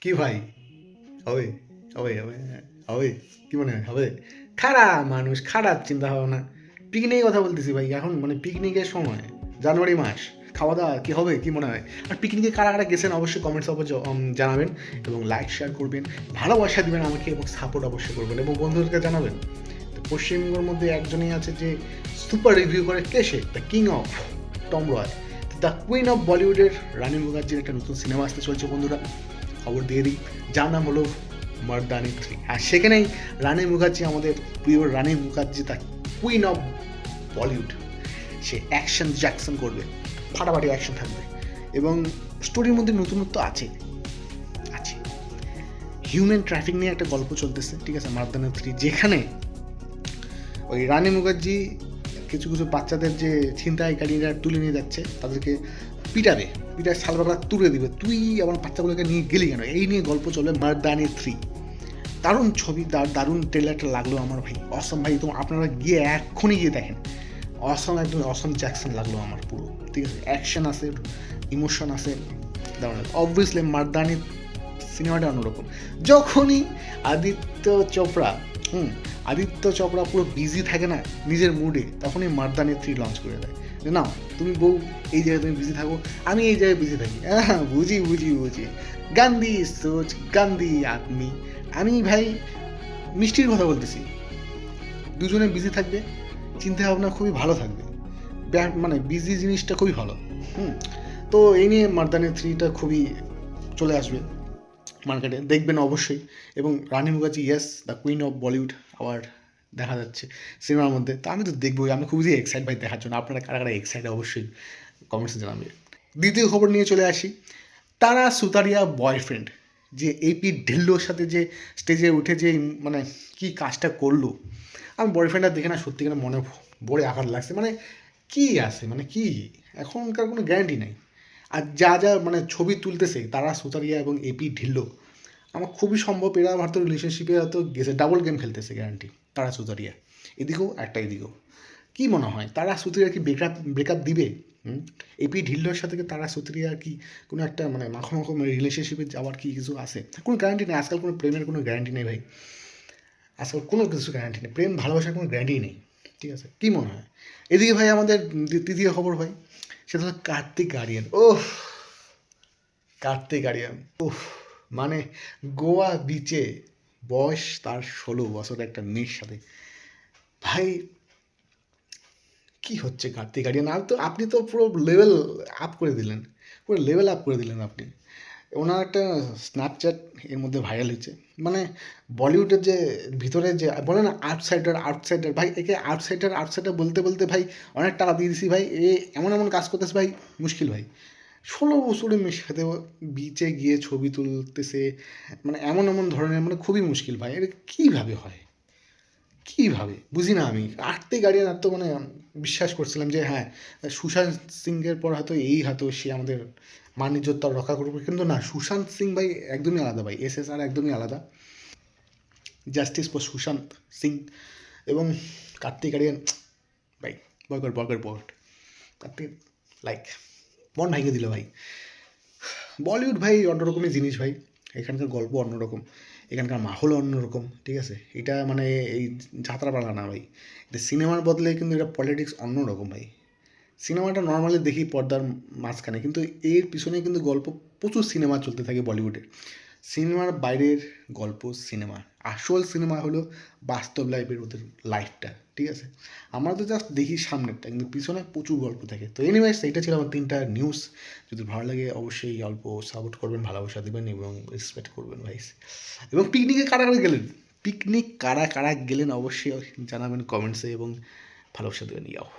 কি ভাই, হবে হবে হবে হবে, কি মনে হয় হবে? খারাপ মানুষ, খারাপ চিন্তা ভাবনা। পিকনিকের কথা বলতেছি ভাই, এখন মানে পিকনিকের সময়, জানুয়ারি মাস, খাওয়া দাওয়া কি হবে, কি মনে হয়? আর পিকনিকে কারা কারা গেছেন অবশ্যই কমেন্টস জানাবেন, এবং লাইক শেয়ার করবেন, ভালোবাসা দিবেন আমাকে, এবং সাপোর্ট অবশ্যই করবেন, এবং বন্ধুদেরকে জানাবেন। তো পশ্চিমবঙ্গের মধ্যে একজনই আছে যে সুপার রিভিউ করে, কে সে? দ্য কিং অফ টম রয়, দ্য কুইন অফ বলিউডের রানী মুখার্জির একটা নতুন সিনেমা আসতে চলছে বন্ধুরা, খবর দিয়ে দিই, যার নাম হলো মর্দানি 3। আর সেখানেই রানী মুখার্জি, আমাদের প্রিয় Rani Mukherji, the queen of Bollywood, সে অ্যাকশন জ্যাকশন করবে, ফাটাফাটি অ্যাকশন থাকবে, এবং স্টোরির মধ্যে নতুনত্ব আছে আছে হিউম্যান ট্রাফিক নিয়ে একটা গল্প চলতেছে, ঠিক আছে, মর্দানি 3, যেখানে ওই রানী মুখার্জি কিছু কিছু বাচ্চাদের যে ছিনতাইকারীরা তুলে নিয়ে যাচ্ছে, তাদেরকে পিটাবে, পিটায় সালবাকলা তুলে দিবে, তুই আমার বাচ্চাগুলোকে নিয়ে গেলি কেন, এই নিয়ে গল্প চলবে মর্দানি 3। দারুণ ছবি, দারুণ ট্রেলারটা লাগলো আমার ভাই, অসম ভাই, তো আপনারা গিয়ে এক্ষুনি গিয়ে দেখেন, অসম, একদম অসম জ্যাকসন লাগলো আমার পুরো, ঠিক আছে, অ্যাকশন আছে, ইমোশন আছে, দারুণ। অবভিয়াসলি মারদানি সিনেমাটা অন্যরকম। যখনই আদিত্য চোপড়া, আদিত্য চোপড়া পুরো বিজি থাকে না নিজের মুডে, তখনই মারদানি 3 লঞ্চ করে দেয়, যে না তুমি বউ এই জায়গায় তুমি বিজি থাকো, আমি এই জায়গায় বিজি থাকি, হ্যাঁ বুঝি বুঝি বুঝি, গান্ধী সোচ গান্ধী আদমি। আমি ভাই মিষ্টির কথা বলতেছি, দুজনে বিজি থাকবে, চিন্তা ভাবনা খুবই ভালো থাকবে, মানে বিজি জিনিসটা খুবই ভালো। হুম তো এই নিয়ে মারদানি 3টা খুবই চলে আসবে মার্কেটে, দেখবেন অবশ্যই। এবং Rani Mukherji, yes, the queen of Bollywood আবার দেখা যাচ্ছে সিনেমার মধ্যে, তো আমি তো দেখবোই, আমি খুবই এক্সাইট ভাই দেখার জন্য। আপনারা কারা কারা এক্সাইট অবশ্যই কমেন্টসে জানাবে। দ্বিতীয় খবর নিয়ে চলে আসি, তারা সুতারিয়া বয়ফ্রেন্ড, যে এপি ঢিল্লোর সাথে যে স্টেজে উঠে যে মানে কি কাজটা করলো, আমি বয়ফ্রেন্ডটা দেখে না সত্যিকার মনে বড়ে আঘাত লাগছে। মানে কি আছে, মানে কি, এখনকার কোনো গ্যারান্টি নেই। আর যা যা মানে ছবি তুলতেছে তারা সুতারিয়া এবং এপি ঢিল্লো, আমার খুবই সম্ভব এরা হয়তো রিলেশনশিপে হয়তো গেছে, ডাবল গেম খেলতেছে গ্যারান্টি, তারা সুতারিয়া, এদিকেও একটা এদিকেও। কী মনে হয়, তারা সুতারিয়া কি ব্রেকআপ দিবে? এপি ঢিল্লোর সাথে কি তারা সুতারিয়া কি কোনো একটা মানে মাখো মাখো রিলেশনশিপে যাওয়ার কি কিছু আছে? কোনো গ্যারান্টি নেই, আজকাল কোনো প্রেমের কোনো গ্যারান্টি নেই ভাই, আজকাল কোনো কিছু গ্যারান্টি নেই, প্রেম ভালোবাসার কোনো গ্যারান্টি নেই, ঠিক আছে, কী মনে হয়? এদিকে ভাই আমাদের তৃতীয় খবর ভাই, সেটা হলো কার্তিক আরিয়ান। ওহ, কার্তিক আরিয়ান, ওহ, মানে গোয়া বিচে বয়স তার 16 বছর একটা মেয়ের সাথে, ভাই কি হচ্ছে কার্তিক আরিয়ান? আপনি তো পুরো লেভেল আপ করে দিলেন, পুরো লেভেল আপ করে দিলেন আপনি। ওনার একটা স্ন্যাপচ্যাট এর মধ্যে ভাইরাল হয়েছে, মানে বলিউডের যে ভিতরে যে বলে না আউটসাইডার আউটসাইডার, ভাই একে আউটসাইডার আউটসাইডার বলতে বলতে ভাই অনেক টাকা দিয়ে দিছি ভাই, এ এমন এমন কাজ করতেছে ভাই, মুশকিল ভাই। 16 বছরের মেয়ের সাথে বিচে গিয়ে ছবি তুলতেছে, মানে এমন এমন ধরনের, মানে খুবই মুশকিল ভাই, এটা কীভাবে হয়, কীভাবে বুঝি না আমি। কার্তিক আরিয়ান এত মানে বিশ্বাস করছিলাম যে হ্যাঁ, সুশান্ত সিংয়ের পর হয়তো এই হয়তো সে আমাদের মান ইজ্জত রক্ষা করবে, কিন্তু না, সুশান্ত সিং ভাই একদমই আলাদা ভাই, এসএসআর একদমই আলাদা, জাস্টিস ফর সুশান্ত সিং। এবং কার্তিক আরিয়ান ভাই, boycott boycott boycott, Kartik like মন ভেঙে দিল ভাই। বলিউড ভাই অন্যরকমই জিনিস ভাই, এখানকার গল্প অন্যরকম, এখানকার মাহল অন্যরকম, ঠিক আছে, এটা মানে এই যাত্রাপালা না ভাই, এটা সিনেমার বদলে কিন্তু এটা পলিটিক্স অন্যরকম ভাই। সিনেমাটা নর্মালি দেখি পর্দার মাঝখানে, কিন্তু এর পিছনে কিন্তু গল্প, প্রচুর সিনেমা চলতে থাকে বলিউডে, সিনেমার বাইরের গল্প সিনেমা, আসল সিনেমা হলো বাস্তব লাইফের ওদের লাইফটা, ঠিক আছে, আমরা তো জাস্ট দেখি সামনেরটা, কিন্তু পিছনে প্রচুর গল্প থাকে। তো এনিওয়েজ, এইটা ছিল আমার 3টা নিউজ, যদি ভালো লাগে অবশ্যই অল্প সাপোর্ট করবেন, ভালোবাসা দেবেন এবং রেসপেক্ট করবেন ভাই। এবং পিকনিকে কারা কারা গেলেন, পিকনিক কারা কারা গেলেন অবশ্যই জানাবেন কমেন্টসে, এবং ভালোবাসা দেবেন, ইয়াও।